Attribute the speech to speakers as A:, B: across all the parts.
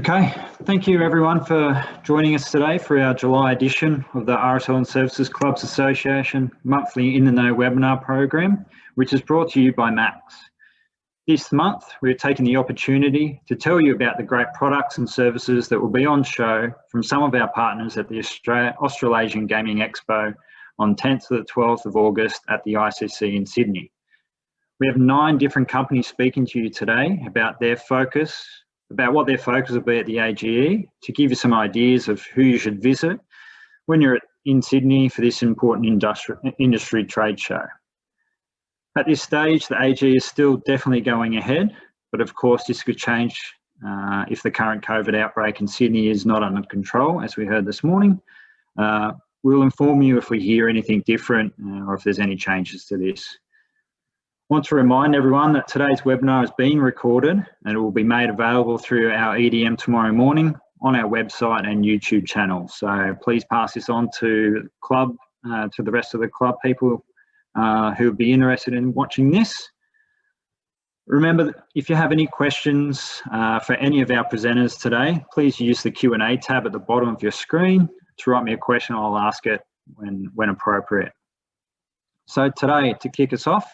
A: Okay, thank you everyone for joining us today for our July edition of the RSL and Services Clubs Association monthly In the Know webinar program, which is brought to you by Max. This month, we're taking the opportunity to tell you about the great products and services that will be on show from some of our partners at the Australasian Gaming Expo on 10th to the 12th of August at the ICC in Sydney. We have 9 different companies speaking to you today about what their focus will be at the A.G.E. to give you some ideas of who you should visit when you're in Sydney for this important industry trade show. At this stage, the A.G.E. is still definitely going ahead, but of course this could change if the current COVID outbreak in Sydney is not under control, as we heard this morning. We'll inform you if we hear anything different or if there's any changes to this. I want to remind everyone that today's webinar is being recorded and it will be made available through our EDM tomorrow morning on our website and YouTube channel. So please pass this on to the rest of the club people who would be interested in watching this. Remember, if you have any questions for any of our presenters today, please use the Q&A tab at the bottom of your screen to write me a question. I'll ask it when appropriate. So today, to kick us off,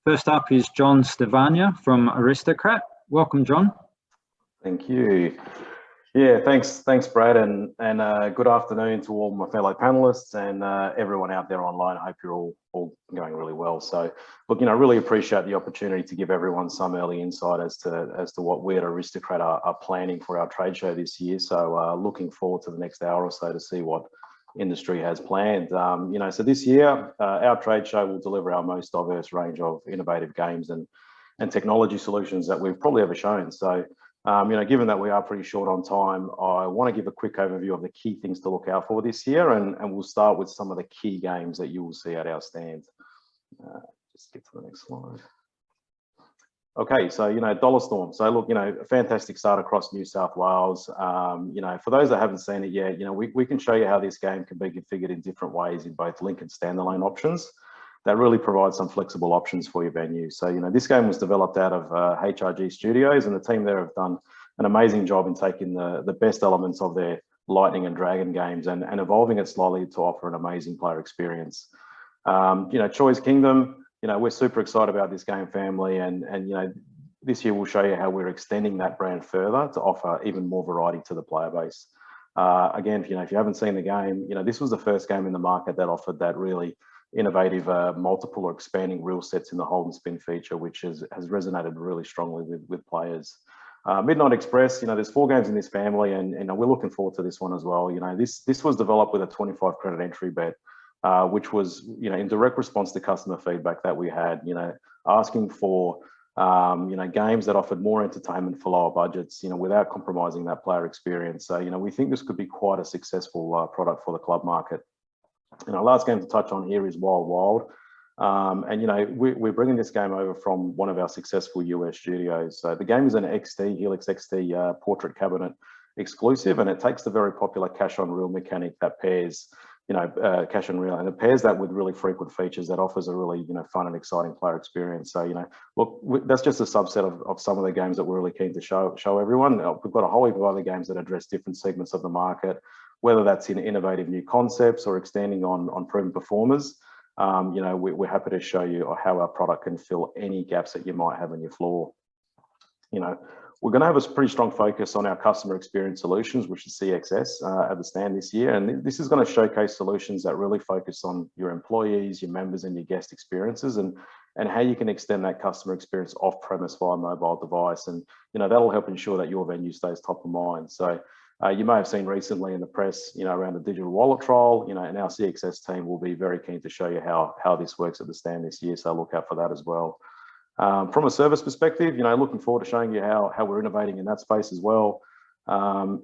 A: first up is John Stevanja from Aristocrat. Welcome, John.
B: Thank you. Yeah, thanks, Brad, and good afternoon to all my fellow panelists and everyone out there online. I hope you're all going really well. So, look, really appreciate the opportunity to give everyone some early insight as to what we at Aristocrat are planning for our trade show this year. So, looking forward to the next hour or so to see what industry has planned. So this year our trade show will deliver our most diverse range of innovative games and technology solutions that we've probably ever shown. So given that we are pretty short on time, I want to give a quick overview of the key things to look out for this year, and we'll start with some of the key games that you will see at our stand. Just get to the next slide. Okay, so Dollar Storm. So look, a fantastic start across New South Wales. For those that haven't seen it yet, we can show you how this game can be configured in different ways in both link and standalone options. That really provides some flexible options for your venue. So this game was developed out of H.R.G. Studios, and the team there have done an amazing job in taking the best elements of their Lightning and Dragon games and evolving it slightly to offer an amazing player experience. Choi's Kingdom. We're super excited about this game family, and this year we'll show you how we're extending that brand further to offer even more variety to the player base. Again, if you haven't seen the game, this was the first game in the market that offered that really innovative multiple or expanding rule sets in the hold and spin feature, which has resonated really strongly with players. Midnight Express, there's 4 games in this family, and we're looking forward to this one as well. This was developed with a 25 credit entry bet, which was, in direct response to customer feedback that we had, asking for, games that offered more entertainment for lower budgets, without compromising that player experience. So, we think this could be quite a successful product for the club market. Our last game to touch on here is Wild Wild. We're bringing this game over from one of our successful US studios. So the game is an Helix XT portrait cabinet exclusive, and it takes the very popular cash on reel mechanic that pairs cash and reel, and it pairs that with really frequent features that offers a really fun and exciting player experience. So look, that's just a subset of some of the games that we're really keen to show everyone. We've got a whole heap of other games that address different segments of the market, whether that's in innovative new concepts or extending on proven performers. We're happy to show you how our product can fill any gaps that you might have in your floor. We're going to have a pretty strong focus on our customer experience solutions, which is CXS, at the stand this year. And this is going to showcase solutions that really focus on your employees, your members, and your guest experiences, and how you can extend that customer experience off premise via mobile device. And that'll help ensure that your venue stays top of mind. So you may have seen recently in the press, around the digital wallet trial, and our CXS team will be very keen to show you how this works at the stand this year. So look out for that as well. From a service perspective, looking forward to showing you how we're innovating in that space as well. Our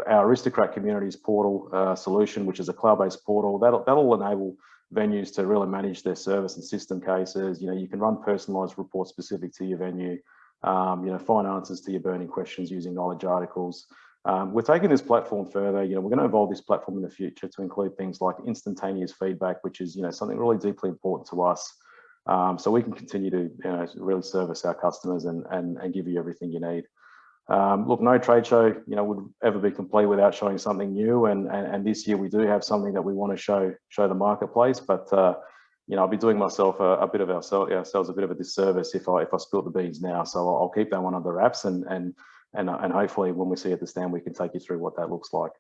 B: Aristocrat Communities portal solution, which is a cloud-based portal, that'll enable venues to really manage their service and system cases. You can run personalized reports specific to your venue, find answers to your burning questions using knowledge articles. We're taking this platform further. We're going to evolve this platform in the future to include things like instantaneous feedback, which is something really deeply important to us. So we can continue to really service our customers and give you everything you need. Look, no trade show, would ever be complete without showing something new. And this year we do have something that we want to show the marketplace. But I'll be doing myself ourselves a bit of a disservice if I spill the beans now. So I'll keep that one under wraps, and hopefully when we see at the stand we can take you through what that looks like.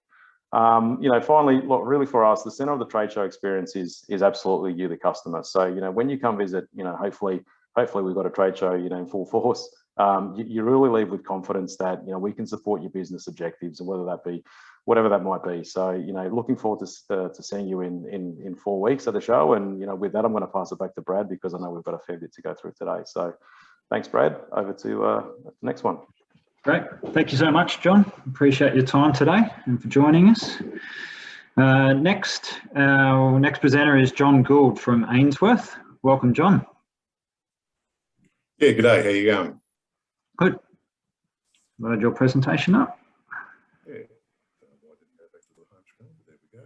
B: Finally, look, really for us, the center of the trade show experience is absolutely you, the customer. So when you come visit, hopefully we've got a trade show in full force. You really leave with confidence that we can support your business objectives, and whether that be whatever that might be. So looking forward to seeing you in 4 weeks at the show. And with that, I'm going to pass it back to Brad, because I know we've got a fair bit to go through today. So thanks, Brad. Over to the next one.
A: Great. Thank you so much, John. Appreciate your time today and for joining us. Our next presenter is John Gould from Ainsworth. Welcome, John.
C: Yeah, g'day. How you going?
A: Good. Load your presentation up.
C: Yeah. I didn't go back to the home screen, but there we go.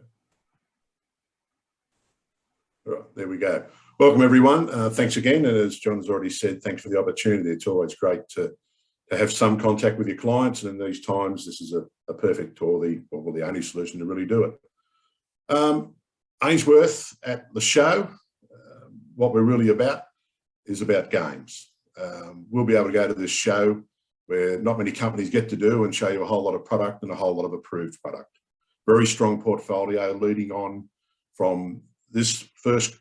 C: All right, there we go. Welcome, everyone. Thanks again. And as John's already said, thanks for the opportunity. It's always great to have some contact with your clients. And in these times, this is a perfect or the only solution to really do it. Ainsworth at the show, what we're really about is about games. We'll be able to go to this show where not many companies get to do and show you a whole lot of product and a whole lot of approved product. Very strong portfolio leading on from this first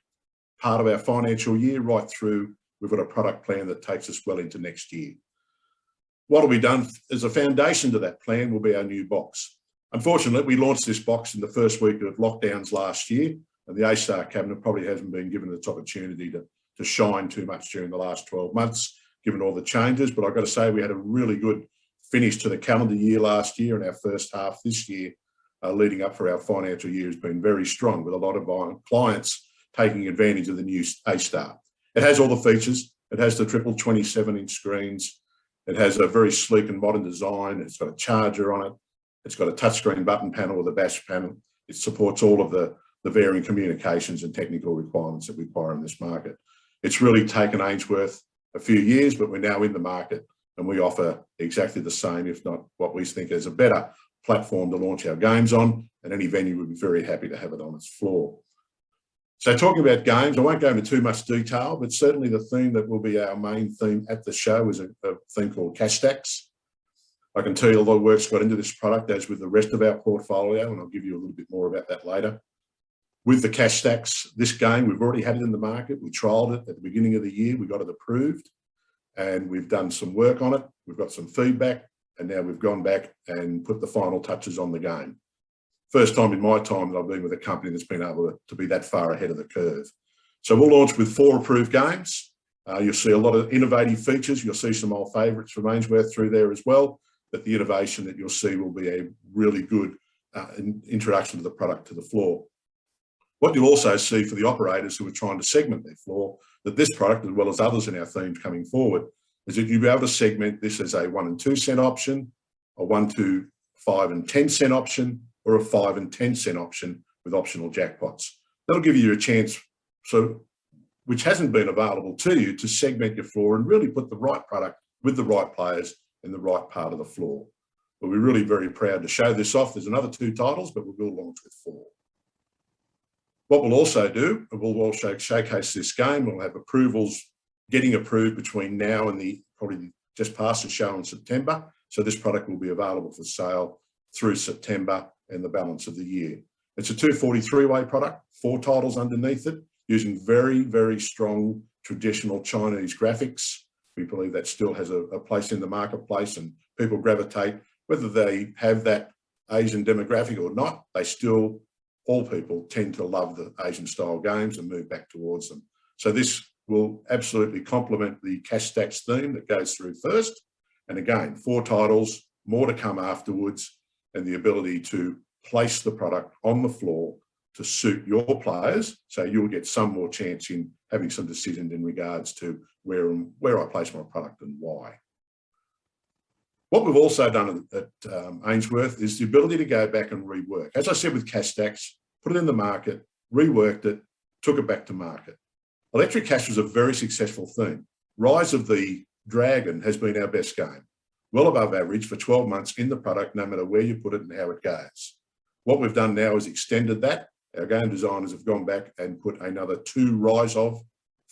C: part of our financial year right through. We've got a product plan that takes us well into next year. What will be done as a foundation to that plan will be our new box. Unfortunately, we launched this box in the first week of lockdowns last year, and the A.G.E cabinet probably hasn't been given its opportunity to shine too much during the last 12 months, given all the changes. But I've got to say, we had a really good finish to the calendar year last year, and our first half this year, leading up for our financial year, has been very strong, with a lot of our clients taking advantage of the new A.G.E. It has all the features. It has the triple 27-inch screens. It has a very sleek and modern design. It's got a charger on it. It's got a touchscreen button panel with a bash panel. It supports all of the varying communications and technical requirements that we require in this market. It's really taken Ainsworth a few years, but we're now in the market and we offer exactly the same, if not what we think is a better platform to launch our games on, and any venue would be very happy to have it on its floor. So talking about games, I won't go into too much detail, but certainly the theme that will be our main theme at the show is a theme called cash stacks. I can tell you a lot of work's got into this product, as with the rest of our portfolio, and I'll give you a little bit more about that later. With the cash stacks, this game, we've already had it in the market. We trialled it at the beginning of the year. We got it approved and we've done some work on it. We've got some feedback, and now we've gone back and put the final touches on the game. First time in my time that I've been with a company that's been able to be that far ahead of the curve. So we'll launch with 4 approved games. You'll see a lot of innovative features. You'll see some old favourites from Ainsworth through there as well. But the innovation that you'll see will be a really good introduction to the product to the floor. What you'll also see for the operators who are trying to segment their floor, that this product, as well as others in our themes coming forward, is that you'll be able to segment this as a 1 and 2 cent option, a 1 to 5 and 10 cent option, or a 5 and 10 cent option with optional jackpots. That'll give you a chance, which hasn't been available to you, to segment your floor and really put the right product with the right players in the right part of the floor. We'll be really very proud to show this off. There's another 2 titles, but we will launch with 4. What we'll also do, we'll also showcase this game. We'll have approvals getting approved between now and probably just past the show in September. So this product will be available for sale through September and the balance of the year. It's a 243-way product, 4 titles underneath it, using very, very strong traditional Chinese graphics. We believe that still has a place in the marketplace, and people gravitate, whether they have that Asian demographic or not, all people tend to love the Asian style games and move back towards them. So this will absolutely complement the cash stacks theme that goes through first. And again, 4 titles, more to come afterwards, and the ability to place the product on the floor to suit your players. So you'll get some more chance in having some decisions in regards to where I place my product and why. What we've also done at Ainsworth is the ability to go back and rework. As I said with cash stacks, put it in the market, reworked it, took it back to market. Electric cash was a very successful theme. Rise of the Dragon has been our best game. well above average for 12 months in the product, no matter where you put it and how it goes. What we've done now is extended that. Our game designers have gone back and put another 2 Rise of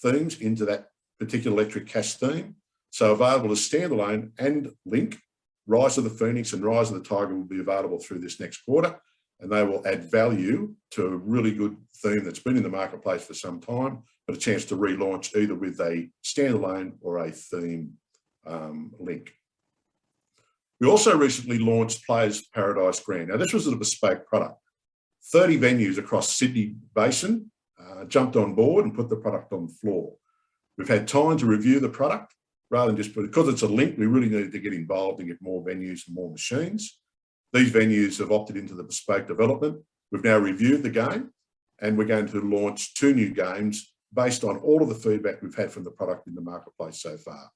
C: themes into that particular electric cash theme. So available as standalone and link, Rise of the Phoenix and Rise of the Tiger will be available through this next quarter, and they will add value to a really good theme that's been in the marketplace for some time, but a chance to relaunch either with a standalone or a theme link. We also recently launched Players Paradise Greene. Now, this was a bespoke product. 30 venues across Sydney Basin jumped on board and put the product on the floor. We've had time to review the product rather than just because it's a link, we really needed to get involved and get more venues and more machines. These venues have opted into the bespoke development. We've now reviewed the game and we're going to launch 2 new games based on all of the feedback we've had from the product in the marketplace so far.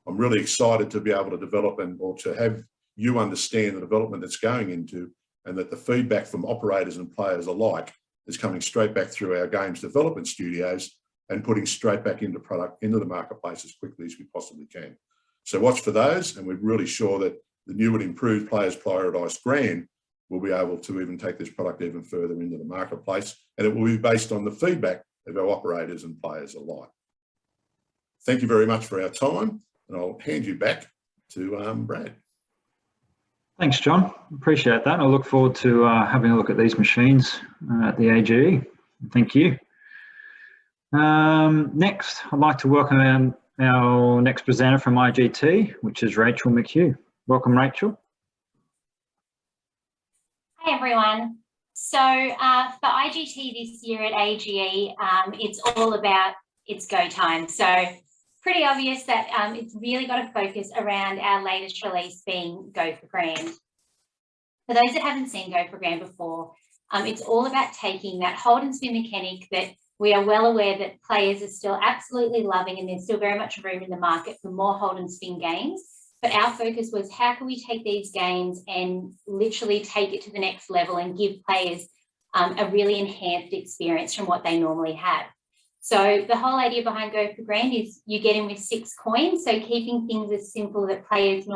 C: I'm really excited to be able to develop or to have you understand the development that's going into, and that the feedback from operators and players alike is coming straight back through our games development studios and putting straight back into product, into the marketplace as quickly as we possibly can. So watch for those, and we're really sure that the new and improved Players Paradise Greene will be able to even take this product even further into the marketplace, and it will be based on the feedback of our operators and players alike. Thank you very much for our time, and I'll hand you back to Brad.
A: Thanks, John. Appreciate that. I look forward to having a look at these machines at the A.G.E. Thank you. Next, I'd like to welcome our next presenter from IGT, which is Rachel McHugh. Welcome, Rachel.
D: Hi, everyone. So for IGT this year at A.G.E, it's all about its go time. So pretty obvious that it's really got to focus around our latest release being Go for Grand. For those that haven't seen Go for Grand before, it's all about taking that hold and spin mechanic that we are well aware that players are still absolutely loving, and there's still very much room in the market for more hold and spin games. But our focus was, how can we take these games and literally take it to the next level and give players a really enhanced experience from what they normally have. So the whole idea behind Go for Grand is you get in with 6 coins, so keeping things as simple that players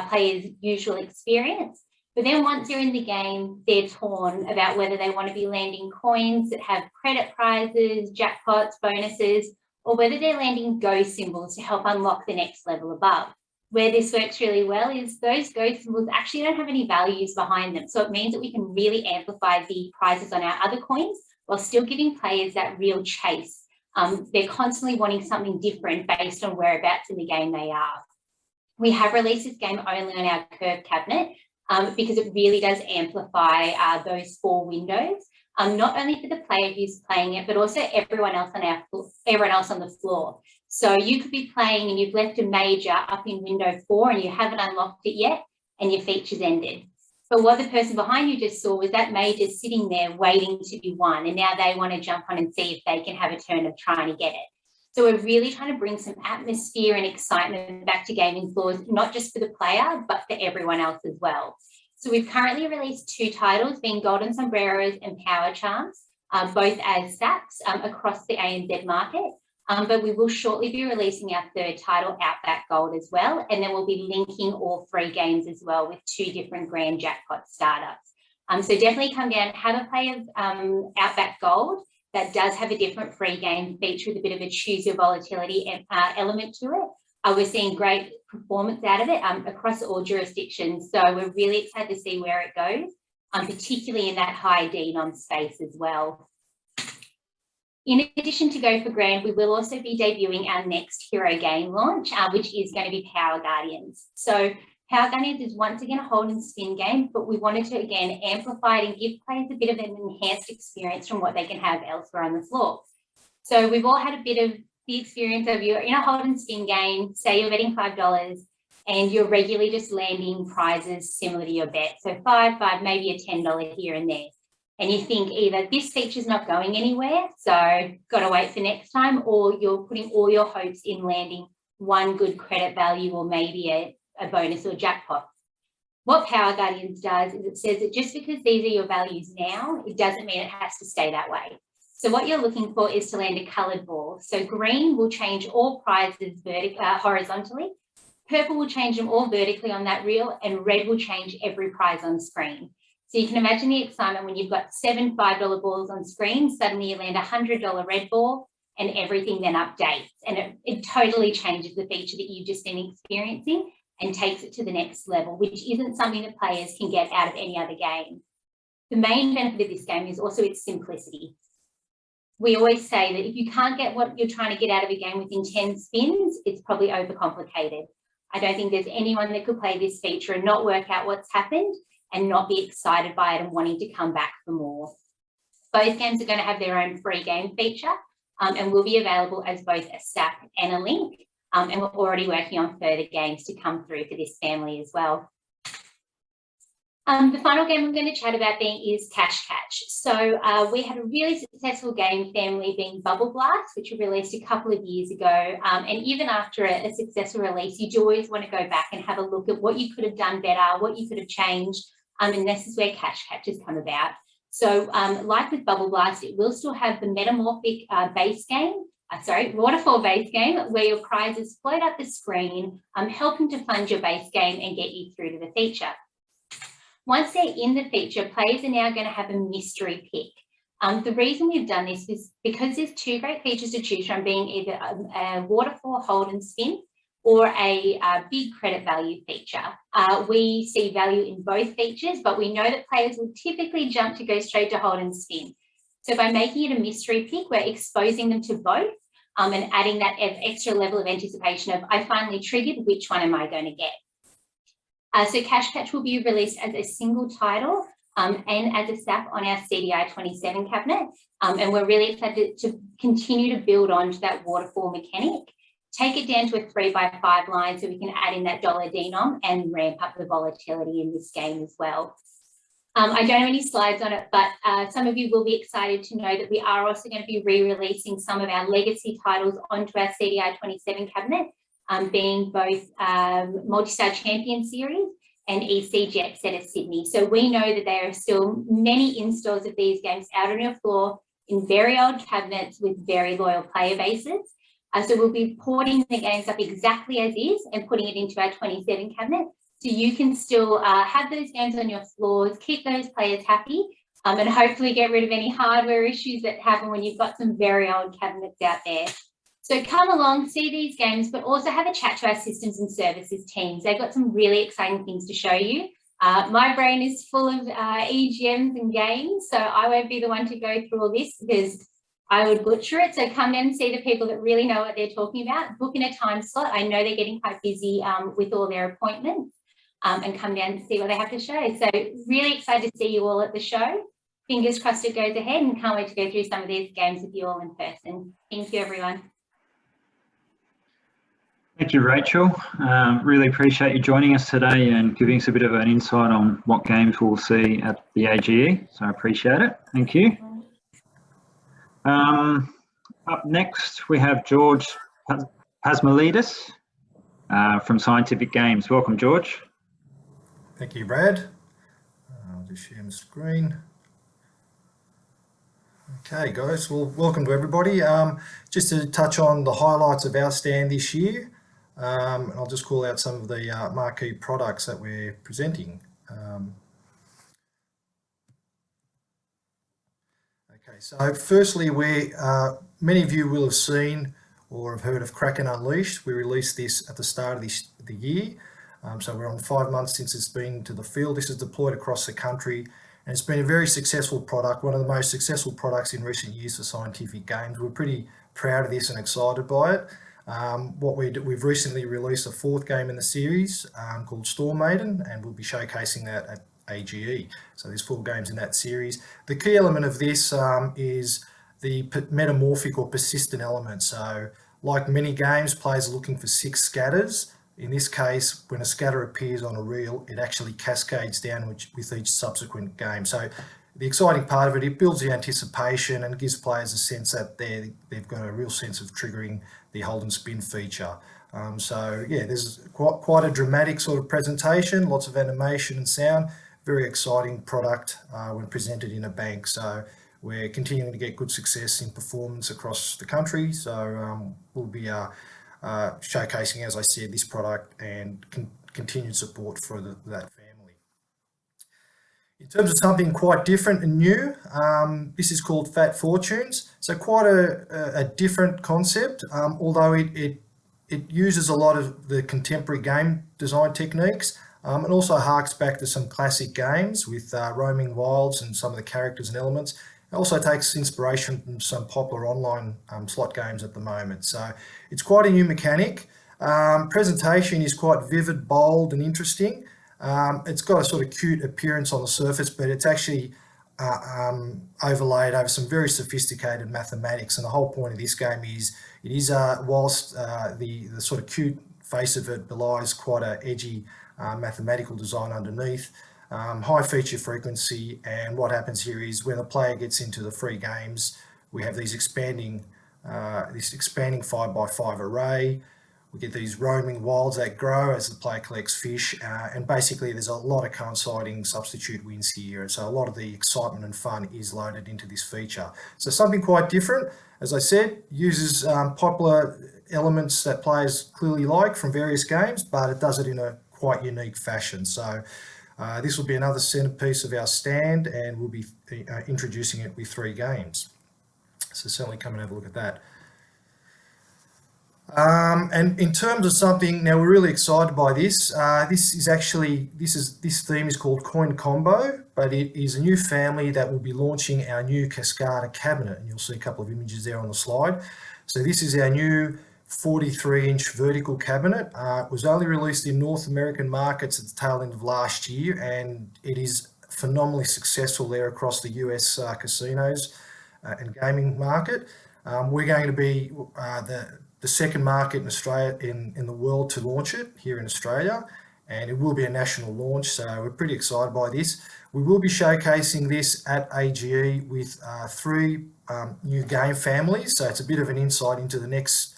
D: players' usual experience. But then once you're in the game, they're torn about whether they want to be landing coins that have credit prizes, jackpots, bonuses, or whether they're landing Go symbols to help unlock the next level above. Where this works really well is those Go symbols actually don't have any values behind them. So it means that we can really amplify the prizes on our other coins while still giving players that real chase. They're constantly wanting something different based on whereabouts in the game they are. We have released this game only on our curve cabinet because it really does amplify those 4 windows, not only for the player who's playing it, but also everyone else on the floor. So you could be playing and you've left a major up in window 4 and you haven't unlocked it yet and your feature's ended. But what the person behind you just saw was that major sitting there waiting to be won, and now they want to jump on and see if they can have a turn of trying to get it. So we're really trying to bring some atmosphere and excitement back to gaming floors, not just for the player, but for everyone else as well. So we've currently released 2 titles, being Golden Sombreros and Power Charms, both as SAPs across the ANZ market. But we will shortly be releasing our 3rd title, Outback Gold, as well. And then we'll be linking all 3 games as well with 2 different grand jackpot startups. So definitely come down, have a play of Outback Gold. That does have a different free game feature with a bit of a choose your volatility element to it. We're seeing great performance out of it across all jurisdictions. So we're really excited to see where it goes, particularly in that high denom space as well. In addition to Go for Grand, we will also be debuting our next hero game launch, which is going to be Power Guardians. So Power Guardians is once again a hold and spin game, but we wanted to again amplify it and give players a bit of an enhanced experience from what they can have elsewhere on the floor. So we've all had a bit of the experience of you're in a hold and spin game, say you're betting $5 and you're regularly just landing prizes similar to your bet. So $5, maybe a $10 here and there. And you think either this feature's not going anywhere, so got to wait for next time, or you're putting all your hopes in landing one good credit value or maybe a bonus or jackpot. What Power Guardians does is it says that just because these are your values now, it doesn't mean it has to stay that way. So what you're looking for is to land a coloured ball. So green will change all prizes horizontally, purple will change them all vertically on that reel, and red will change every prize on screen. So you can imagine the excitement when you've got 7 $5 balls on screen, suddenly you land a $100 red ball, and everything then updates, and it totally changes the feature that you've just been experiencing and takes it to the next level, which isn't something that players can get out of any other game. The main benefit of this game is also its simplicity. We always say that if you can't get what you're trying to get out of a game within 10 spins, it's probably overcomplicated. I don't think there's anyone that could play this feature and not work out what's happened and not be excited by it and wanting to come back for more. Both games are going to have their own free game feature and will be available as both a SAP and a link. And we're already working on further games to come through for this family as well. The final game I'm going to chat about then is Cash Catch. So we had a really successful game family being Bubble Blast, which we released a couple of years ago. And even after a successful release, you do always want to go back and have a look at what you could have done better, what you could have changed. And this is where Cash Catch has come about. So like with Bubble Blast, it will still have the metamorphic waterfall base game, where your prizes float up the screen, helping to fund your base game and get you through to the feature. Once they're in the feature, players are now going to have a mystery pick. The reason we've done this is because there's 2 great features to choose from, being either a waterfall hold and spin or a big credit value feature. We see value in both features, but we know that players will typically jump to go straight to hold and spin. So by making it a mystery pick, we're exposing them to both and adding that extra level of anticipation of, I finally triggered, which one am I going to get? So Cash Catch will be released as a single title and as a SAP on our CDI 27 cabinet. And we're really excited to continue to build on to that waterfall mechanic, take it down to a 3x5 line so we can add in that dollar denom and ramp up the volatility in this game as well. I don't have any slides on it, but some of you will be excited to know that we are also going to be re-releasing some of our legacy titles onto our CDI 27 cabinet, being both Multi-Star Champion Series and EC Jet Set of Sydney. So we know that there are still many installs of these games out on your floor in very old cabinets with very loyal player bases. So we'll be porting the games up exactly as is and putting it into our 27 cabinet. So you can still have those games on your floors, keep those players happy, and hopefully get rid of any hardware issues that happen when you've got some very old cabinets out there. So come along, see these games, but also have a chat to our systems and services teams. They've got some really exciting things to show you. My brain is full of EGMs and games, so I won't be the one to go through all this because I would butcher it. So come down and see the people that really know what they're talking about. Book in a time slot. I know they're getting quite busy with all their appointments. And come down and see what they have to show. So really excited to see you all at the show. Fingers crossed it goes ahead, and can't wait to go through some of these games with you all in person. Thank you, everyone.
A: Thank you, Rachel. Really appreciate you joining us today and giving us a bit of an insight on what games we'll see at the A.G.E. So I appreciate it. Thank you. Up next, we have George Pasmalidis from Scientific Games. Welcome, George.
E: Thank you, Brad. I'll just share my screen. Okay, guys, well, welcome to everybody. Just to touch on the highlights of our stand this year, and I'll just call out some of the marquee products that we're presenting. Okay, so firstly, many of you will have seen or have heard of Kraken Unleashed. We released this at the start of the year. So we're on 5 months since it's been to the field. This is deployed across the country, and it's been a very successful product, one of the most successful products in recent years for Scientific Games. We're pretty proud of this and excited by it. We've recently released a 4th game in the series called Storm Maiden, and we'll be showcasing that at A.G.E. So there's 4 games in that series. The key element of this is the metamorphic or persistent element. So like many games, players are looking for 6 scatters. In this case, when a scatter appears on a reel, it actually cascades down with each subsequent game. So the exciting part of it, it builds the anticipation and gives players a sense that they've got a real sense of triggering the hold and spin feature. So yeah, there's quite a dramatic sort of presentation, lots of animation and sound, very exciting product when presented in a bank. So we're continuing to get good success in performance across the country. So we'll be showcasing, as I said, this product and continued support for that family. In terms of something quite different and new, this is called Fat Fortunes. So quite a different concept, although it uses a lot of the contemporary game design techniques. It also harks back to some classic games with roaming wilds and some of the characters and elements. It also takes inspiration from some popular online slot games at the moment. So it's quite a new mechanic. Presentation is quite vivid, bold and interesting. It's got a sort of cute appearance on the surface, but it's actually overlaid over some very sophisticated mathematics. And the whole point of this game is, it is whilst the sort of cute face of it belies quite a edgy mathematical design underneath, high feature frequency. And what happens here is, when the player gets into the free games, we have these expanding 5x5 array. We get these roaming wilds that grow as the player collects fish, and basically there's a lot of coinciding substitute wins here, and so a lot of the excitement and fun is loaded into this feature. So something quite different, as I said, uses popular elements that players clearly like from various games, but it does it in a quite unique fashion. So this will be another centerpiece of our stand, and we'll be introducing it with 3 games. So certainly come and have a look at that. And in terms of something, now we're really excited by this. This theme is called Coin Combo, but it is a new family that will be launching our new Cascada cabinet, and you'll see a couple of images there on the slide. So this is our new 43-inch vertical cabinet. It was only released in North American markets at the tail end of last year, and it is phenomenally successful there across the US casinos and gaming market. We're going to be the second market in Australia, in the world, to launch it here in Australia, and it will be a national launch, so we're pretty excited by this. We will be showcasing this at A.G.E. with 3 new game families, so it's a bit of an insight into the next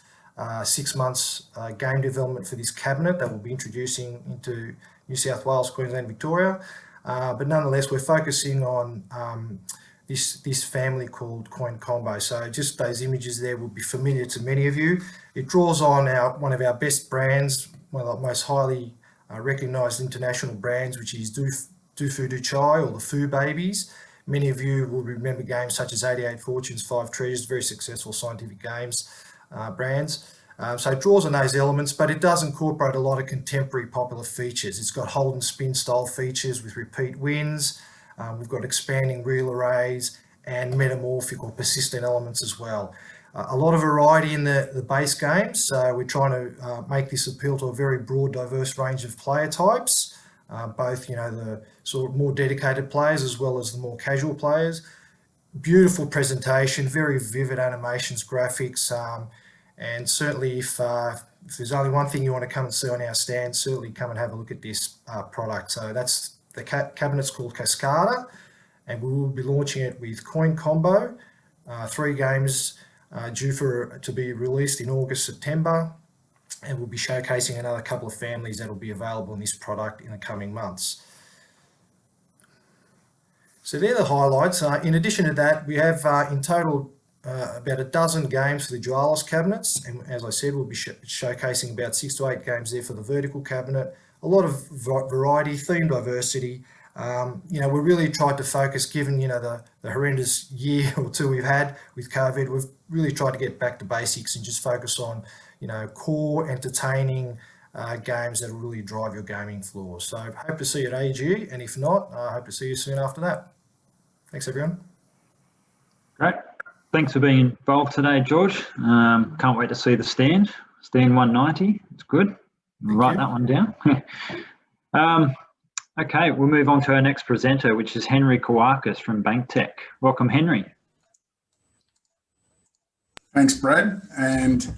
E: 6 months game development for this cabinet that we'll be introducing into New South Wales, Queensland, Victoria. But nonetheless, we're focusing on this family called Coin Combo. So just those images there will be familiar to many of you. It draws on one of our best brands, one of the most highly recognised international brands, which is Do Fu Do Chai, or the Fu Babies. Many of you will remember games such as 88 Fortunes, 5 Treasures, very successful scientific games brands. So it draws on those elements, but it does incorporate a lot of contemporary popular features. It's got hold and spin style features with repeat wins. We've got expanding reel arrays and metamorphic or persistent elements as well. A lot of variety in the base games, so we're trying to make this appeal to a very broad, diverse range of player types, both the sort of more dedicated players as well as the more casual players. Beautiful presentation, very vivid animations, graphics, and certainly if there's only one thing you want to come and see on our stand, certainly come and have a look at this product. So that's the cabinet's called Cascada, and we will be launching it with Coin Combo, 3 games due to be released in August, September, and we'll be showcasing another couple of families that will be available in this product in the coming months. So they're the highlights. In addition to that, we have in total about a dozen games for the Dualis cabinets, and as I said, we'll be showcasing about 6 to 8 games there for the vertical cabinet. A lot of variety, theme diversity. We really tried to focus, given the horrendous year or 2 we've had with COVID. We've really tried to get back to basics and just focus on core entertaining games that will really drive your gaming floor. So hope to see you at A.G.E, and if not, I hope to see you soon after that. Thanks, everyone.
A: Great. Thanks for being involved today, George. Can't wait to see the stand 190. It's good. Write that one down. Okay, we'll move on to our next presenter, which is Henry Kawakis from Banktech. Welcome, Henry.
F: Thanks, Brad. And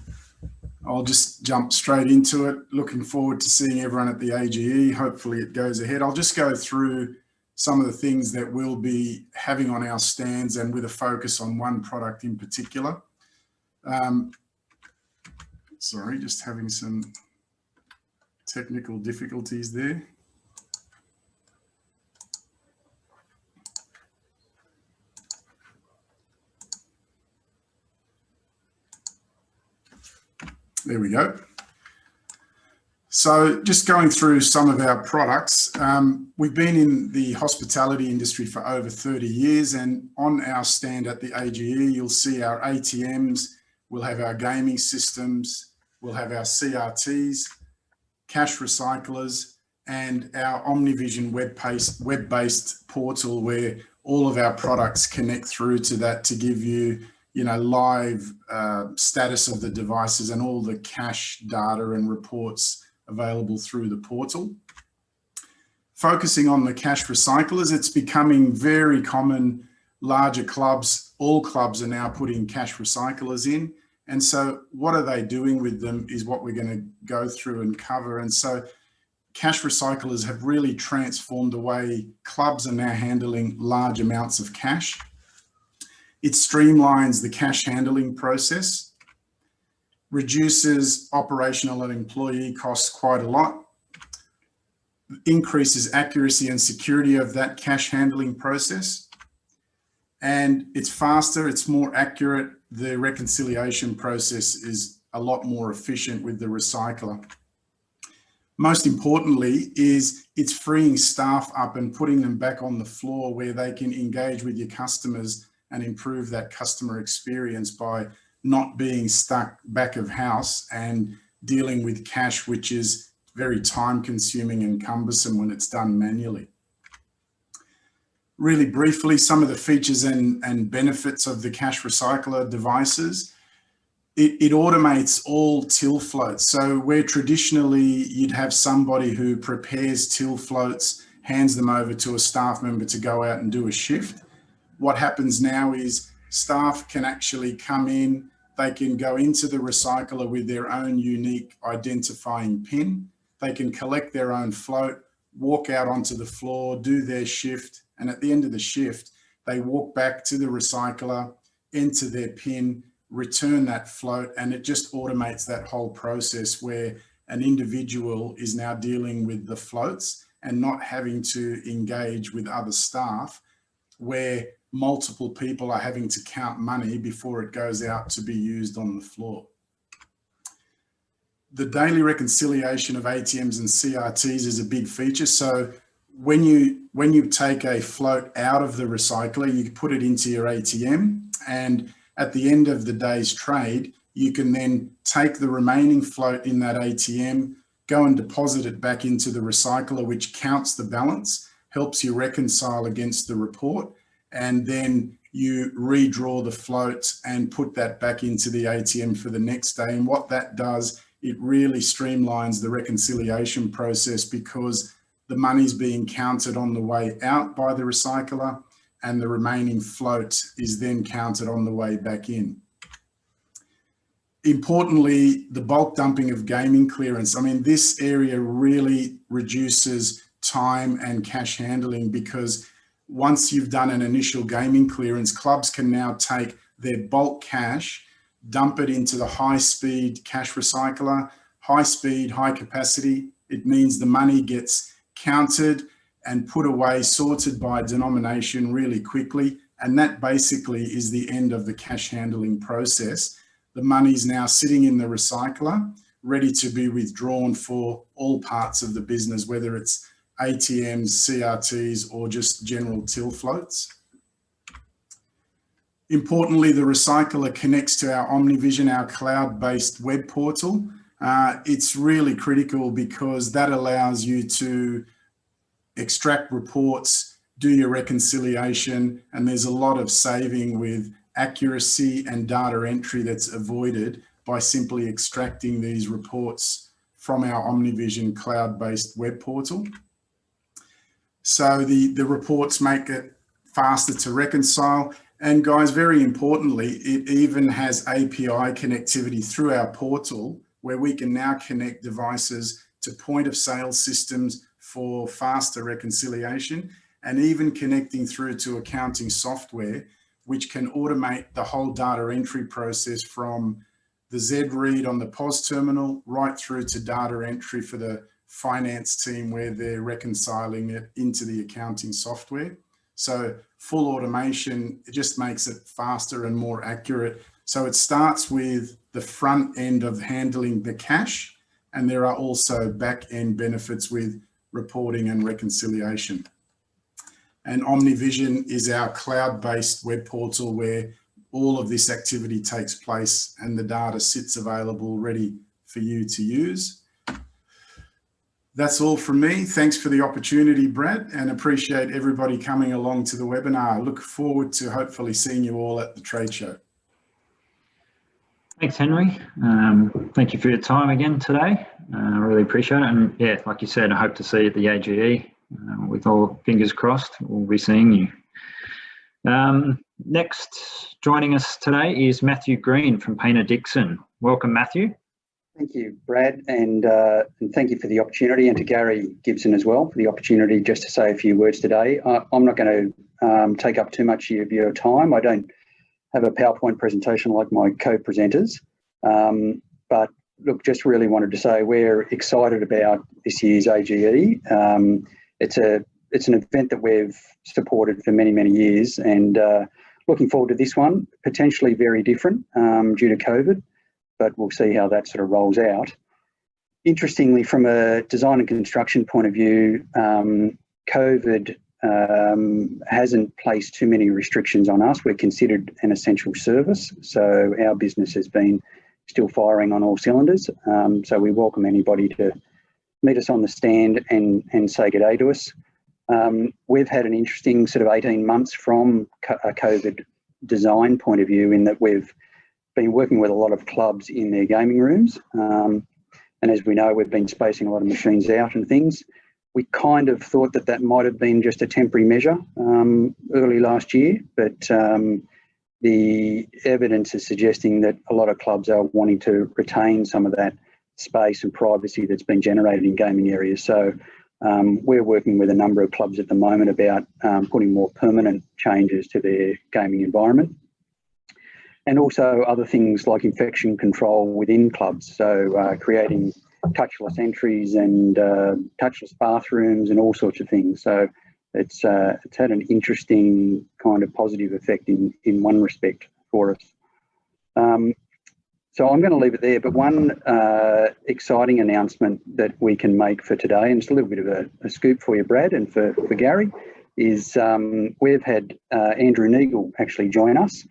F: I'll just jump straight into it. Looking forward to seeing everyone at the A.G.E. Hopefully it goes ahead. I'll just go through some of the things that we'll be having on our stands, and with a focus on one product in particular. Sorry, just having some technical difficulties there. There we go. So just going through some of our products, we've been in the hospitality industry for over 30 years, and on our stand at the A.G.E, you'll see our ATMs, we'll have our gaming systems, we'll have our CRTs, cash recyclers, and our Omnivision web-based portal where all of our products connect through to that to give you, live status of the devices and all the cash data and reports available through the portal. Focusing on the cash recyclers, it's becoming very common. Larger clubs, all clubs are now putting cash recyclers in. And so what are they doing with them is what we're going to go through and cover. And so cash recyclers have really transformed the way clubs are now handling large amounts of cash. It streamlines the cash handling process, reduces operational and employee costs quite a lot, increases accuracy and security of that cash handling process, and it's faster, it's more accurate. The reconciliation process is a lot more efficient with the recycler. Most importantly is it's freeing staff up and putting them back on the floor where they can engage with your customers and improve that customer experience by not being stuck back of house and dealing with cash, which is very time consuming and cumbersome when it's done manually. Really briefly, some of the features and benefits of the cash recycler devices. It automates all till floats. So where traditionally you'd have somebody who prepares till floats, hands them over to a staff member to go out and do a shift. What happens now is staff can actually come in, they can go into the recycler with their own unique identifying PIN. They can collect their own float, walk out onto the floor, do their shift, and at the end of the shift, they walk back to the recycler, enter their PIN, return that float, and it just automates that whole process where an individual is now dealing with the floats and not having to engage with other staff where multiple people are having to count money before it goes out to be used on the floor. The daily reconciliation of ATMs and CRTs is a big feature. So when you take a float out of the recycler, you put it into your ATM, and at the end of the day's trade, you can then take the remaining float in that ATM, go and deposit it back into the recycler, which counts the balance, helps you reconcile against the report, and then you redraw the float and put that back into the ATM for the next day. And what that does, it really streamlines the reconciliation process because the money's being counted on the way out by the recycler and the remaining float is then counted on the way back in. Importantly, the bulk dumping of gaming clearance. I mean, this area really reduces time and cash handling because once you've done an initial gaming clearance, clubs can now take their bulk cash, dump it into the high-speed cash recycler, high speed, high capacity. It means the money gets counted and put away, sorted by denomination really quickly. And that basically is the end of the cash handling process. The money's now sitting in the recycler, ready to be withdrawn for all parts of the business, whether it's ATMs, CRTs, or just general till floats. Importantly, the recycler connects to our Omnivision, our cloud-based web portal. It's really critical because that allows you to extract reports, do your reconciliation, and there's a lot of saving with accuracy and data entry that's avoided by simply extracting these reports from our Omnivision cloud-based web portal. So the reports make it faster to reconcile. And guys, very importantly, it even has API connectivity through our portal where we can now connect devices to point of sale systems for faster reconciliation, and even connecting through to accounting software, which can automate the whole data entry process from the Z read on the POS terminal right through to data entry for the finance team where they're reconciling it into the accounting software. So full automation, it just makes it faster and more accurate. So it starts with the front end of handling the cash, and there are also back end benefits with reporting and reconciliation. And OmniVision is our cloud-based web portal where all of this activity takes place and the data sits available ready for you to use. That's all from me. Thanks for the opportunity, Brad, and appreciate everybody coming along to the webinar. Look forward to hopefully seeing you all at the trade show.
A: Thanks, Henry. Thank you for your time again today. I really appreciate it. And yeah, like you said, I hope to see you at the A.G.E. With all fingers crossed, we'll be seeing you. Next, joining us today is Matthew Greene from Paynter Dixon. Welcome, Matthew.
G: Thank you, Brad, and thank you for the opportunity, and to Gary Gibson as well for the opportunity just to say a few words today. I'm not going to take up too much of your time. I don't have a PowerPoint presentation like my co-presenters, but look, just really wanted to say we're excited about this year's A.G.E. It's an event that we've supported for many, many years, and looking forward to this one, potentially very different due to COVID, but we'll see how that sort of rolls out. Interestingly, from a design and construction point of view, COVID hasn't placed too many restrictions on us. We're considered an essential service, so our business has been still firing on all cylinders. So we welcome anybody to meet us on the stand and say good day to us. We've had an interesting sort of 18 months from a COVID design point of view, in that we've been working with a lot of clubs in their gaming rooms. And as we know, we've been spacing a lot of machines out and things. We kind of thought that that might have been just a temporary measure early last year, but the evidence is suggesting that a lot of clubs are wanting to retain some of that space and privacy that's been generated in gaming areas. So we're working with a number of clubs at the moment about putting more permanent changes to their gaming environment, and also other things like infection control within clubs. So creating touchless entries and touchless bathrooms and all sorts of things. So it's had an interesting kind of positive effect in one respect for us. So I'm going to leave it there, but one exciting announcement that we can make for today, and it's a little bit of a scoop for you, Brad, and for Gary, is we've had Andrew Neagle actually join us.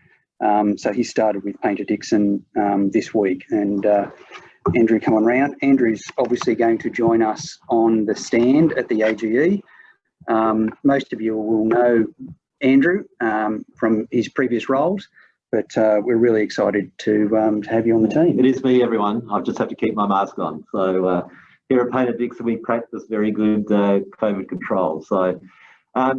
G: So he started with Paynter Dixon this week, and Andrew, come on round. Andrew's obviously going to join us on the stand at the A.G.E. Most of you will know Andrew from his previous roles, but we're really excited to have you on the team.
H: It is me, everyone. I just have to keep my mask on. So here at Paynter Dixon, we practice very good COVID control. So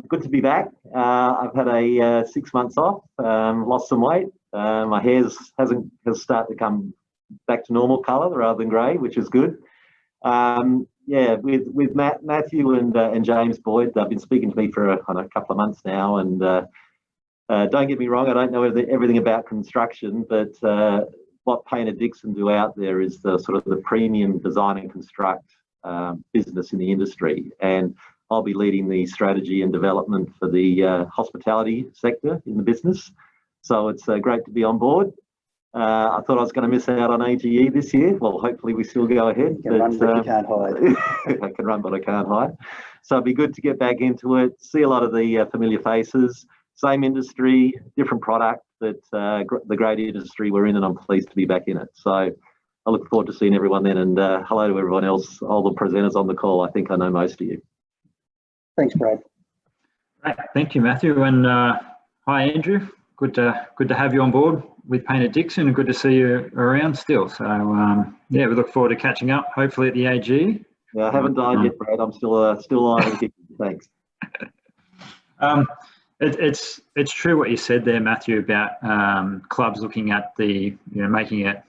H: good to be back. I've had a 6 months off, lost some weight. My hair has started to come back to normal colour rather than grey, which is good. Yeah, with Matthew and James Boyd, they've been speaking to me for a couple of months now, and don't get me wrong, I don't know everything about construction, but what Paynter Dixon do out there is the sort of the premium design and construct business in the industry, and I'll be leading the strategy and development for the hospitality sector in the business. So it's great to be on board. I thought I was going to miss out on A.G.E. this year. Well, hopefully we still go ahead.
G: You can run, but you can't hide.
H: I can run, but I can't hide. So it'd be good to get back into it, see a lot of the familiar faces, same industry, different product, but the great industry we're in, and I'm pleased to be back in it. So I look forward to seeing everyone then, and hello to everyone else, all the presenters on the call. I think I know most of you.
G: Thanks, Brad.
A: Right, thank you, Matthew, and hi, Andrew. Good to have you on board with Paynter Dixon, and good to see you around still. So yeah, we look forward to catching up, hopefully at the A.G.E.
H: Yeah, I haven't died yet, Brad. I'm still alive. Thanks.
A: It's true what you said there, Matthew, about clubs looking at the, making it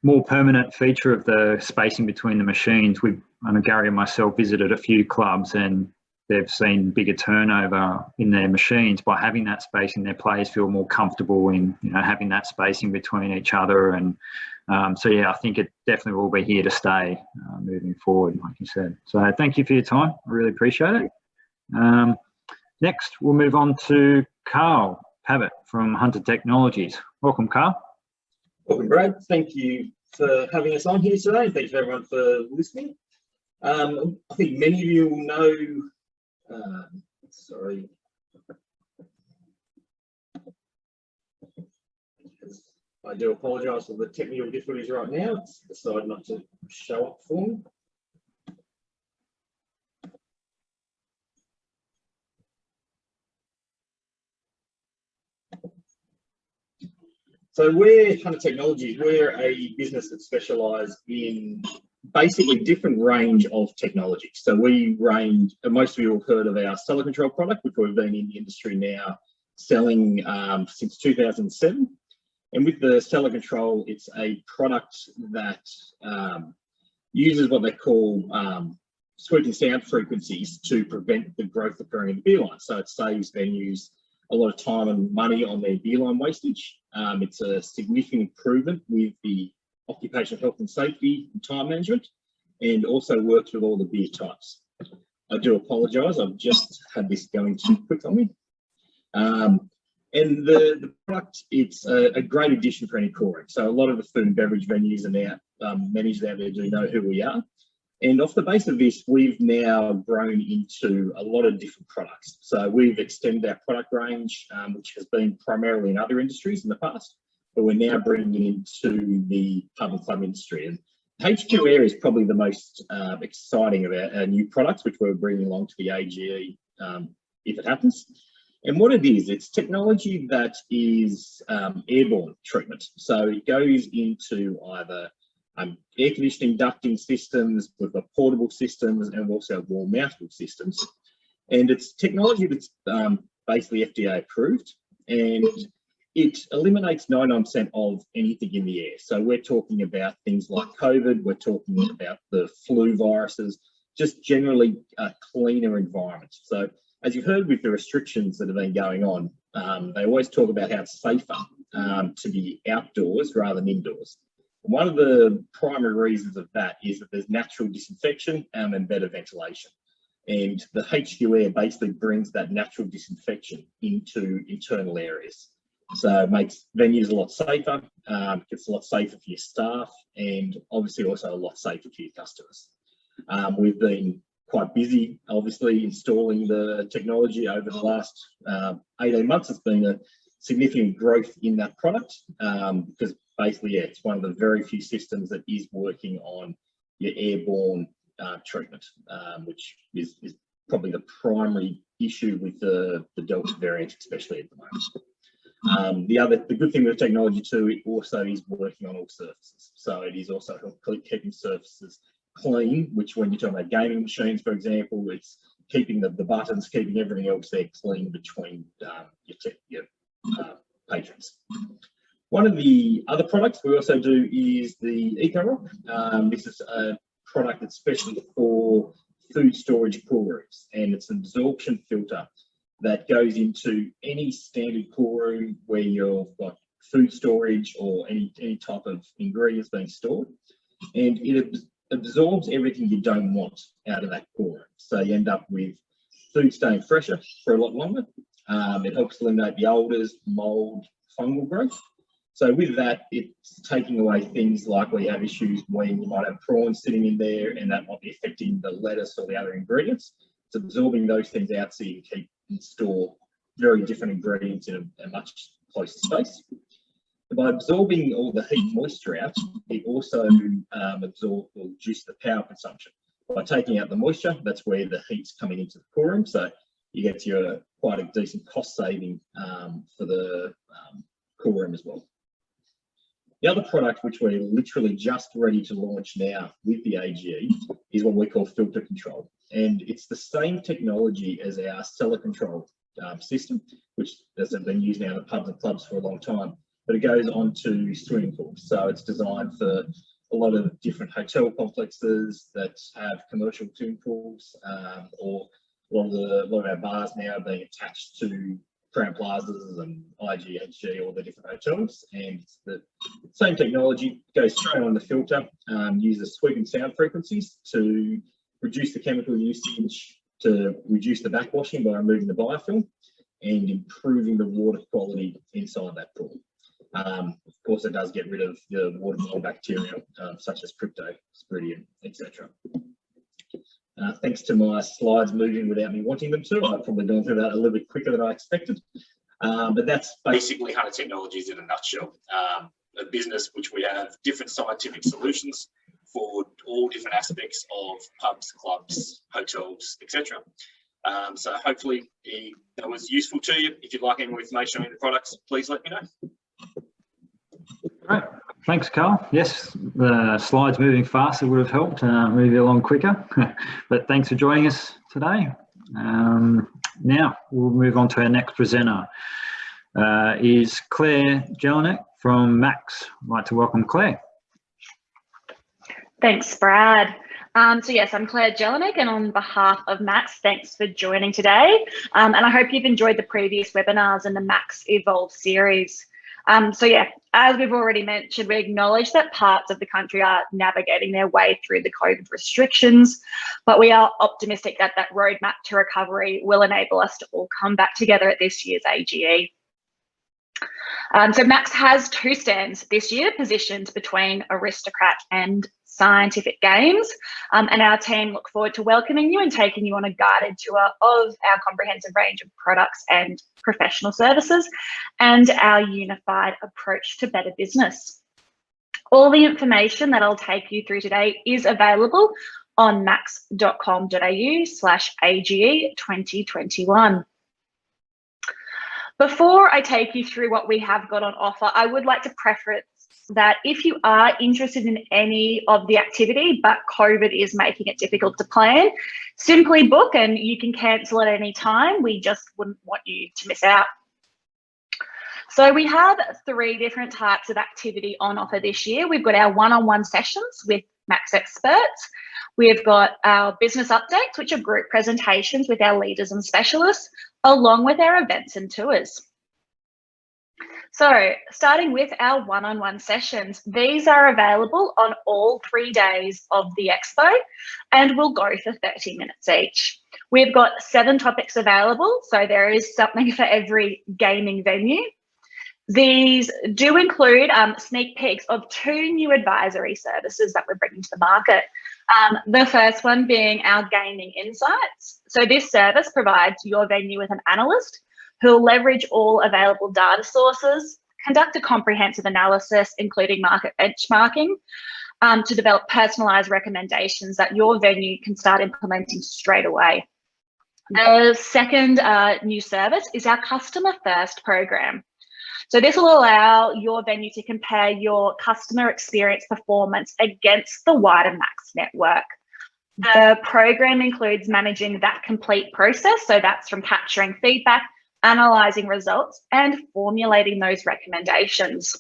A: more permanent feature of the spacing between the machines. I know Gary and myself visited a few clubs, and they've seen bigger turnover in their machines by having that spacing. Their players feel more comfortable in having that spacing between each other, and so yeah, I think it definitely will be here to stay moving forward, like you said. So thank you for your time. I really appreciate it. Next, we'll move on to Carl Pavett from Hunter Technologies. Welcome, Carl.
I: Welcome, Brad. Thank you for having us on here today. Thanks for everyone for listening. I think many of you will know, sorry. I do apologise for the technical difficulties right now. It's decided not to show up for me. So we're Hunter Technologies. We're a business that specialises in basically different range of technology. So we range, most of you have heard of our cellar control product, which we've been in the industry now selling since 2007. And with the cellar control, it's a product that uses what they call sweeping sound frequencies to prevent the growth occurring in the beer line. So it saves venues a lot of time and money on their beer line wastage. It's a significant improvement with the occupational health and safety and time management, and also works with all the beer types. I do apologise, I've just had this going too quick on me. And the product, it's a great addition for any core room. So a lot of the food and beverage venues are now, managers out there do know who we are. And off the base of this, we've now grown into a lot of different products. So we've extended our product range, which has been primarily in other industries in the past, but we're now bringing it into the pub and club industry. And HQ Air is probably the most exciting of our new products, which we're bringing along to the A.G.E. If it happens. And what it is, it's technology that is airborne treatment. So it goes into either air conditioning ducting systems, we've got portable systems, and also wall mountable systems. And it's technology that's basically FDA approved, and it eliminates 99% of anything in the air. So we're talking about things like COVID, we're talking about the flu viruses, just generally a cleaner environment. So as you've heard with the restrictions that have been going on, they always talk about how it's safer to be outdoors rather than indoors. One of the primary reasons of that is that there's natural disinfection and better ventilation. And the HQ Air basically brings that natural disinfection into internal areas. So it makes venues a lot safer, it's a lot safer for your staff, and obviously also a lot safer for your customers. We've been quite busy, obviously, installing the technology over the last 18 months. It's been a significant growth in that product because basically, yeah, it's one of the very few systems that is working on your airborne treatment, which is probably the primary issue with the Delta variant, especially at the moment. The good thing with technology too, it also is working on all surfaces. So it is also keeping surfaces clean, which when you're talking about gaming machines, for example, it's keeping the buttons, keeping everything else there clean between your patrons. One of the other products we also do is the EcoRock. This is a product that's specially for food storage cool rooms, and it's an absorption filter that goes into any standard cool room where you've got food storage or any type of ingredients being stored, and it absorbs everything you don't want out of that cool room. So you end up with food staying fresher for a lot longer. It helps eliminate the odours, mould, fungal growth. So with that, it's taking away things like where you have issues when you might have prawns sitting in there and that might be affecting the lettuce or the other ingredients. It's absorbing those things out so you can keep and store very different ingredients in a much closer space. By absorbing all the heat and moisture out, it also absorbs or reduces the power consumption. By taking out the moisture, that's where the heat's coming into the cool room. So you get to quite a decent cost saving for the cool room as well. The other product, which we're literally just ready to launch now with the A.G.E, is what we call filter control. And it's the same technology as our cellar control system, which has been used now in the pubs and clubs for a long time, but it goes on to swimming pools. So it's designed for a lot of different hotel complexes that have commercial swimming pools, or a lot of our bars now are being attached to Crown Plazas and A.G.E, all the different hotels, and it's the same technology, goes straight on the filter, uses sweeping sound frequencies to reduce the chemical usage, to reduce the backwashing by removing the biofilm, and improving the water quality inside that pool. Of also does get rid of the waterborne bacteria such as cryptosporidium, etc. Thanks to my slides moving without me wanting them to, I've probably gone through that a little bit quicker than I expected. But that's basically Hunter Technologies in a nutshell. A business which we have different scientific solutions for all different aspects of pubs, clubs, hotels, etc. So hopefully that was useful to you. If you'd like any more information on the products, please let me know.
A: Great. Thanks, Carl. Yes, the slides moving faster would have helped move you along quicker. But thanks for joining us today. Now we'll move on to our next presenter. Is Claire Jelenik from Max. I'd like to welcome Claire.
J: Thanks, Brad. So yes, I'm Claire Jelenik, and on behalf of Max, thanks for joining today. And I hope you've enjoyed the previous webinars in the Max Evolve series. So yeah, as we've already mentioned, we acknowledge that parts of the country are navigating their way through the COVID restrictions, but we are optimistic that that roadmap to recovery will enable us to all come back together at this year's A.G.E. So Max has two stands this year positioned between Aristocrat and Scientific Games, and our team look forward to welcoming you and taking you on a guided tour of our comprehensive range of products and professional services and our unified approach to better business. All the information that I'll take you through today is available on max.com.au/AGE 2021. Before I take you through what we have got on offer, I would like to preface that if you are interested in any of the activity, but COVID is making it difficult to plan, simply book and you can cancel at any time. We just wouldn't want you to miss out. So we have 3 different types of activity on offer this year. We've got our one-on-one sessions with Max experts. We've got our business updates, which are group presentations with our leaders and specialists, along with our events and tours. So starting with our one-on-one sessions, these are available on all 3 days of the expo and will go for 30 minutes each. We've got 7 topics available, so there is something for every gaming venue. These do include sneak peeks of 2 new advisory services that we're bringing to the market. The first one being our Gaming Insights. So this service provides your venue with an analyst who'll leverage all available data sources, conduct a comprehensive analysis, including market benchmarking, to develop personalised recommendations that your venue can start implementing straight away. The second new service is our Customer First program. So this will allow your venue to compare your customer experience performance against the wider Max network. The program includes managing that complete process. So that's from capturing feedback, analysing results, and formulating those recommendations.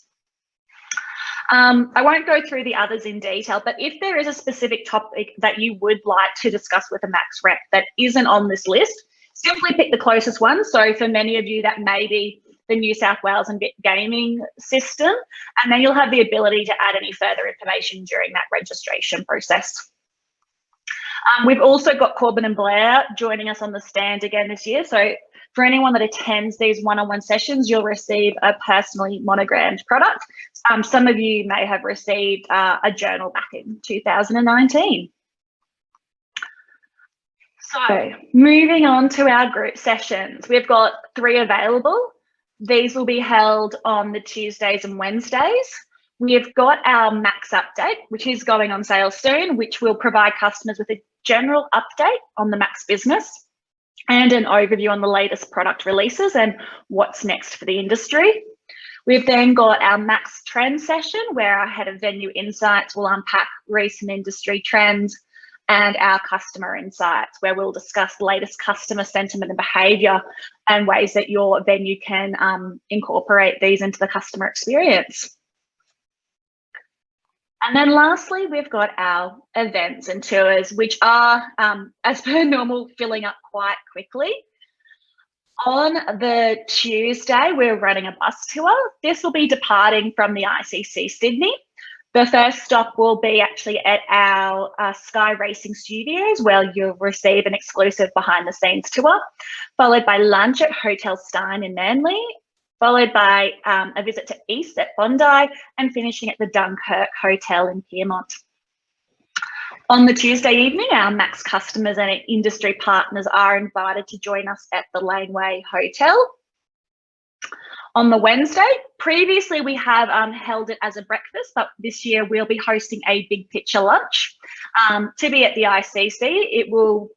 J: I won't go through the others in detail, but if there is a specific topic that you would like to discuss with a Max rep that isn't on this list, simply pick the closest one. So for many of you, that may be the New South Wales and gaming system, and then you'll have the ability to add any further information during that registration process. We've also got Corbin and Blair joining us on the stand again this year. So for anyone that attends these one-on-one sessions, you'll receive a personally monogrammed product. Some of you may have received a journal back in 2019. So moving on to our group sessions, we've got 3 available. These will be held on the Tuesdays and Wednesdays. We've got our Max Update, which is going on sale soon, which will provide customers with a general update on the Max business and an overview on the latest product releases and what's next for the industry. We've then got our Max Trend session, where our Head of Venue Insights will unpack recent industry trends, and our Customer Insights, where we'll discuss the latest customer sentiment and behaviour and ways that your venue can incorporate these into the customer experience. And then lastly, we've got our events and tours, which are, as per normal, filling up quite quickly. On the Tuesday, we're running a bus tour. This will be departing from the ICC Sydney. The first stop will be actually at our Sky Racing Studios, where you'll receive an exclusive behind the scenes tour, followed by lunch at Hotel Stein in Manly. followed by a visit to East at Bondi, and finishing at the Dunkirk Hotel in Pyrmont. On the Tuesday evening, our Max customers and industry partners are invited to join us at the Laneway Hotel. On the Wednesday, previously we have held it as a breakfast, but this year we'll be hosting a big picture lunch. To be at the ICC, it will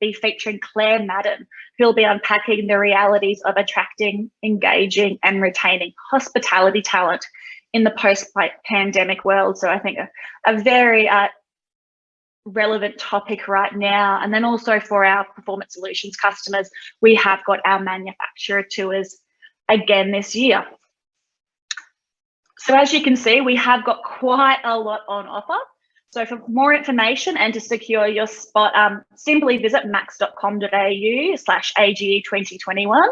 J: be featuring Claire Maiden, who'll be unpacking the realities of attracting, engaging and retaining hospitality talent in the post-pandemic world. So I think a very relevant topic right now. And then also for our Performance Solutions customers, we have got our manufacturer tours again this year. So as you can see, we have got quite a lot on offer. So for more information and to secure your spot, simply visit max.com.au/AGE 2021.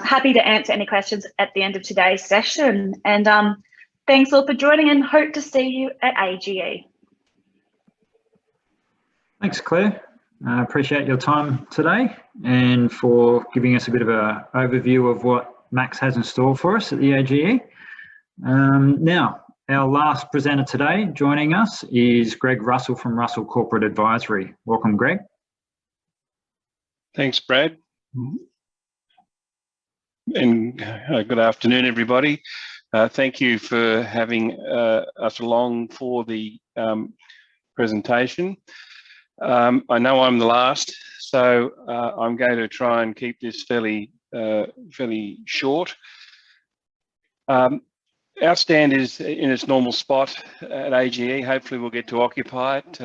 J: Happy to answer any questions at the end of today's session. And thanks all for joining, and hope to see you at AGE.
A: Thanks, Claire. I appreciate your time today and for giving us a bit of an overview of what Max has in store for us at the AGE. Now, our last presenter today joining us is Greg Russell from Russell Corporate Advisory. Welcome, Greg.
K: Thanks, Brad. And good afternoon, everybody. Thank you for having us along for the presentation. I know I'm the last, so I'm going to try and keep this fairly short. Our stand is in its normal spot at AGE. Hopefully we'll get to occupy it.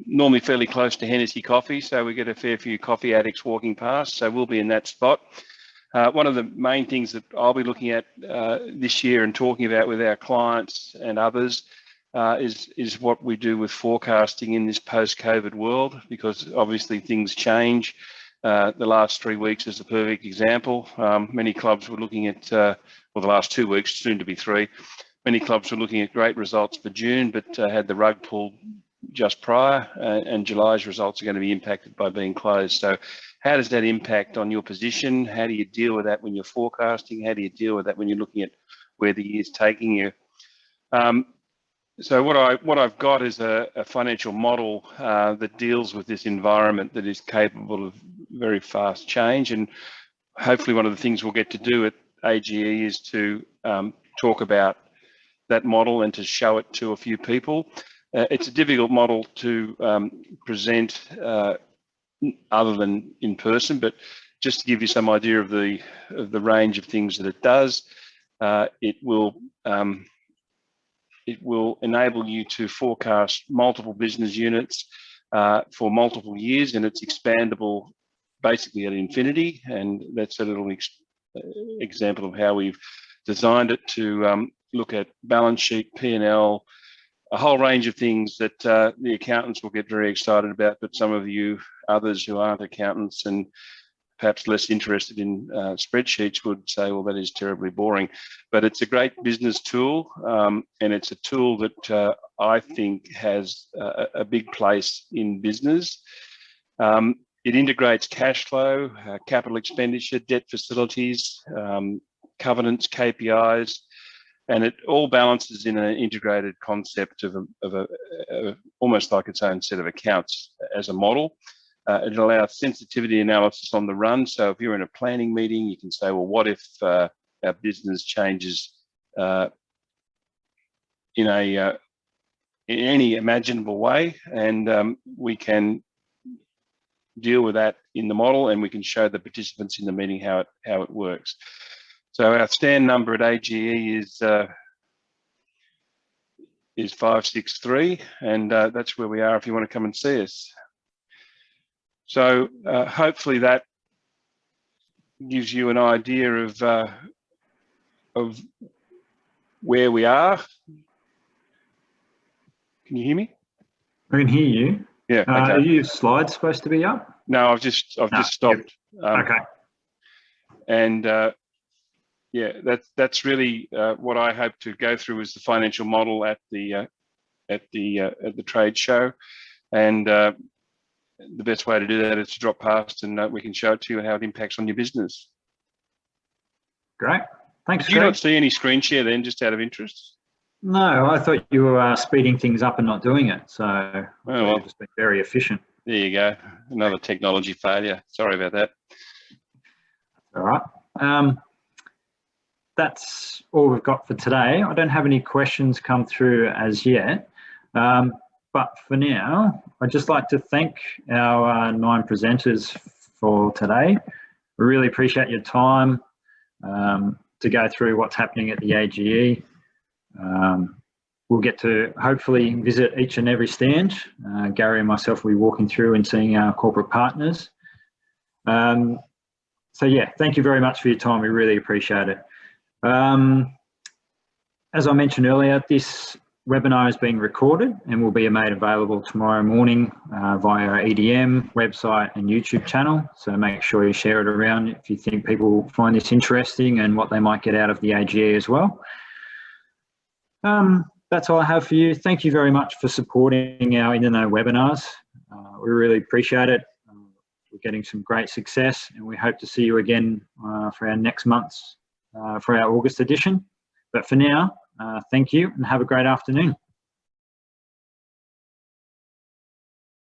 K: Normally fairly close to Hennessy Coffee, so we get a fair few coffee addicts walking past, so we'll be in that spot. One of the main things that I'll be looking at this year and talking about with our clients and others is what we do with forecasting in this post-COVID world, because obviously things change. The last 3 weeks is a perfect example. Many clubs were looking at, well, the last 2 weeks, soon to be 3. Many clubs were looking at great results for June, but had the rug pulled just prior, and July's results are going to be impacted by being closed. So how does that impact on your position? How do you deal with that when you're forecasting? How do you deal with that when you're looking at where the year's taking you? So what I've got is a financial model that deals with this environment that is capable of very fast change. And hopefully one of the things we'll get to do at AGE is to talk about that model and to show it to a few people. It's a difficult model to present other than in person, but just to give you some idea of the range of things that it does, it will enable you to forecast multiple business units for multiple years, and it's expandable basically at infinity. And that's a little example of how we've designed it to look at balance sheet, P&L, a whole range of things that the accountants will get very excited about, but some of you others who aren't accountants and perhaps less interested in spreadsheets would say, well, that is terribly boring. But it's a great business tool, and it's a tool that I think has a big place in business. It integrates cash flow, capital expenditure, debt facilities, covenants, KPIs, and it all balances in an integrated concept of almost like its own set of accounts as a model. It allows sensitivity analysis on the run. So if you're in a planning meeting, you can say, well, what if our business changes in any imaginable way? And we can deal with that in the model, and we can show the participants in the meeting how it works. So our stand number at AGE is 563, and that's where we are if you want to come and see us. So hopefully that gives you an idea of where we are. Can you hear me?
A: I can hear you.
K: Yeah. Okay.
A: Are your slides supposed to be up?
K: No, I've just stopped.
A: Okay.
K: And yeah, that's really what I hope to go through is the financial model at the trade show, and the best way to do that is to drop past and we can show it to you how it impacts on your business.
A: Great. Thanks,
K: Did you
A: Greg.
K: not see any screen share then, just out of interest?
A: No, I thought you were speeding things up and not doing it. So
K: Oh, well.
A: you've just been very efficient.
K: There you go. Another technology failure. Sorry about that.
A: All right. That's all we've got for today. I don't have any questions come through as yet. But for now, I'd just like to thank our 9 presenters for today. We really appreciate your time to go through what's happening at the A.G.E. We'll get to hopefully visit each and every stand. Gary and myself will be walking through and seeing our corporate partners. So yeah, thank you very much for your time. We really appreciate it. As I mentioned earlier, this webinar is being recorded and will be made available tomorrow morning via our EDM website and YouTube channel. So make sure you share it around if you think people find this interesting and what they might get out of the A.G.E as well. That's all I have for you. Thank you very much for supporting our In the Know webinars. We really appreciate it. We're getting some great success and we hope to see you again for our next month's, for our August edition. But for now, thank you and have a great afternoon.